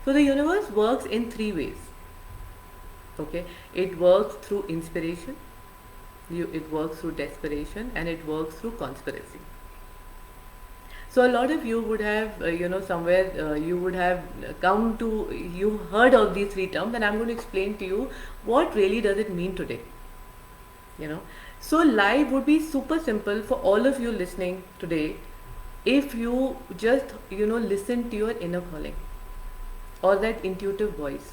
So the universe works in three ways. Okay, it works through inspiration, it works through desperation, and it works through conspiracy. So a lot of you would have, somewhere you would have come to, you heard of these three terms, and I'm going to explain to you what really does it mean today. You know, so life would be super simple for all of you listening today if you just, listen to your inner calling or that intuitive voice.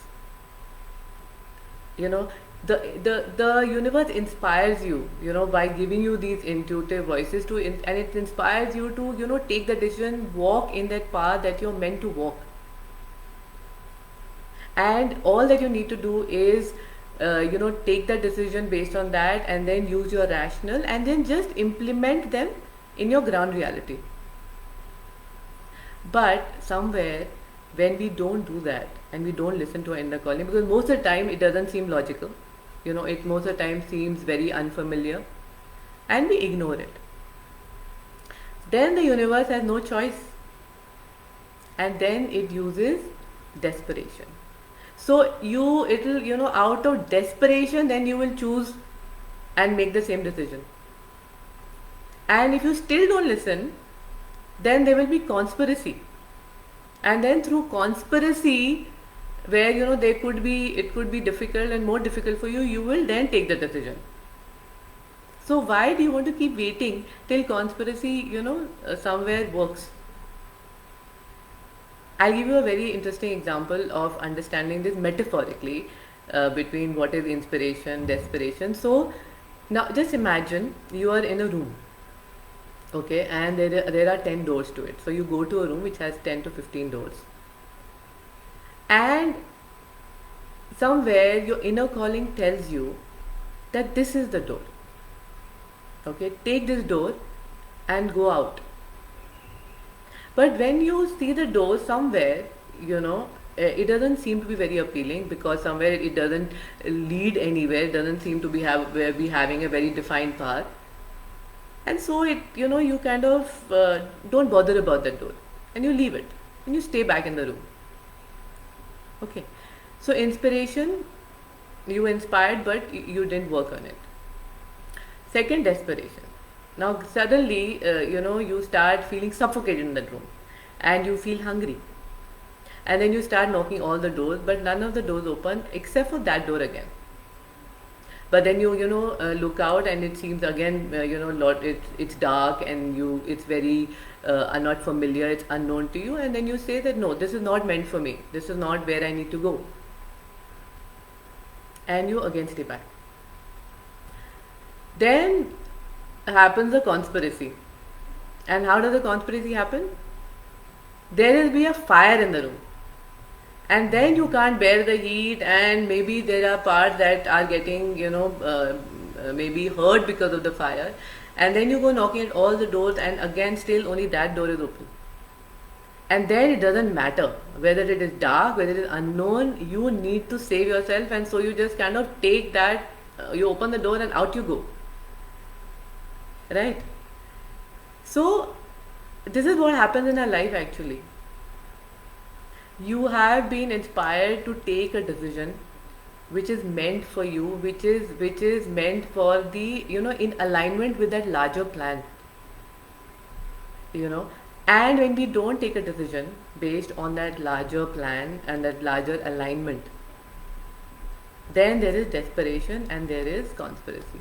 You know, the universe inspires you, by giving you these intuitive voices and it inspires you to, take the decision, walk in that path that you're meant to walk. And all that you need to do is take the decision based on that, and then use your rational, and then just implement them in your ground reality. But somewhere when we don't do that and we don't listen to our inner calling, because most of the time it doesn't seem logical, it most of the time seems very unfamiliar, and we ignore it, then the universe has no choice, and then it uses desperation. So it'll, out of desperation, then you will choose and make the same decision. And if you still don't listen, then there will be conspiracy. And then through conspiracy, where, it could be difficult and more difficult for you, you will then take the decision. So why do you want to keep waiting till conspiracy, somewhere works? I'll give you a very interesting example of understanding this metaphorically, between what is inspiration, desperation. So now just imagine you are in a room, okay, and there are 10 doors to it. So you go to a room which has 10 to 15 doors, and somewhere your inner calling tells you that this is the door. Okay, take this door and go out. But when you see the door somewhere, it doesn't seem to be very appealing, because somewhere it doesn't lead anywhere, it doesn't seem to be having a very defined path. And so you kind of don't bother about that door, and you leave it, and you stay back in the room. Okay, so inspiration, you inspired, but you didn't work on it. Second, desperation. Now suddenly, you start feeling suffocated in that room, and you feel hungry, and then you start knocking all the doors, but none of the doors open except for that door again. But then you look out, and it seems again, it's dark, and it's very not familiar, it's unknown to you, and then you say that no, this is not meant for me, this is not where I need to go, and you again stay back. Then happens a conspiracy. And how does the conspiracy happen? There will be a fire in the room, and then you can't bear the heat, and maybe there are parts that are getting, maybe hurt because of the fire, and then you go knocking at all the doors, and again still only that door is open. And then it doesn't matter whether it is dark, whether it is unknown, you need to save yourself, and so you just kind of take that, you open the door and out you go. Right? So this is what happens in our life actually. You have been inspired to take a decision which is meant for you, which is meant for the, in alignment with that larger plan. And when we don't take a decision based on that larger plan and that larger alignment, then there is desperation and there is conspiracy.